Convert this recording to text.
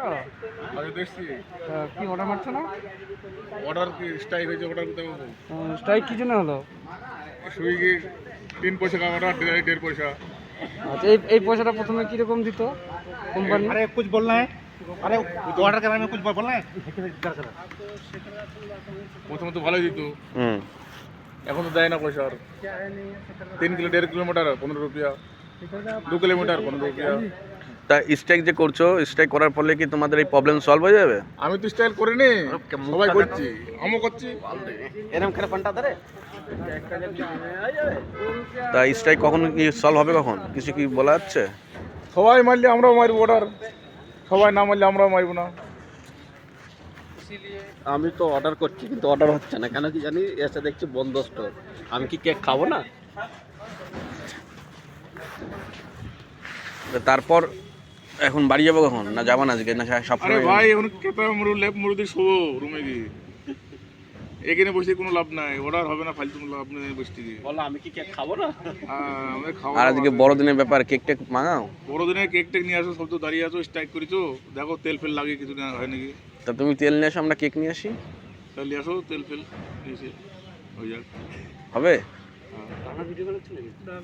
দেখছো? আগে দেখছি। কি অর্ডার মারছো না? অর্ডার কি স্ট্রাইক হয়েছে, অর্ডার করতে হবে। স্ট্রাইক কি জন্য হলো? সুইগি 3 পয়সা का ऑर्डर 1.5 पैसा। আচ্ছা, এই পয়সাটা প্রথমে কিরকম দিত কোম্পানি? अरे कुछ बोलना है, अरे ऑर्डर करने में कुछ बोलना है। প্রথমে তো ভালোই দিত, এখন তো দেয় না পয়সা। আর 3 किलो 1.5 किलोमीटर 15 रुपया, 2 किलोमीटर 15 रुपया। তা স্ট্রাইক যে করছো, স্ট্রাইক করার ফলে কি তোমাদের এই প্রবলেম সলভ হয়ে যাবে? আমি তো স্টাইল করিনি, সবাই করছি, আমিও করছি। एरम करे पंटा दरे তা স্ট্রাইক কখন কি সলভ হবে, কখন কিছু কি বলা যাচ্ছে? সবাই মারলে আমরাও মারবো অর্ডার, সবাই না মারলে আমরাও মারবো না। আমি তো অর্ডার করছি কিন্তু অর্ডার হচ্ছে না কেন কি জানি, এসে দেখছি বন্ধ স্টোর। আমি কি কেক খাবো না? তা তারপর এখন বাড়ি যাবো কখন, না যাবো না আজকে, না আরে সবসময়? ভাই এখন খেতে মুরুদি শোবো রুমে গিয়ে, এখানে বসে কোনো লাভ নাই, অর্ডার হবে না, ফালতু লাভ নেই বসে গিয়ে। বলো আমি কি কেক খাবো না? আমাদের খাওয়া আর আজকে বড়দিনের ব্যাপার, কেক টেক মাঙাও। বড়দিনে কেক টেক নিয়ে আসো, সব তো দাঁড়িয়ে আছো, স্ট্রাইক করেছো, দেখো তেল ফেল লাগে কিছু না হয় নাকি। তা তুমি তেল নিয়ে আসো, আমরা কেক নিয়ে আসি, তাহলে নিয়ে আসো তেল ফেল এসে হয়ে যাক। হবে? হ্যাঁ।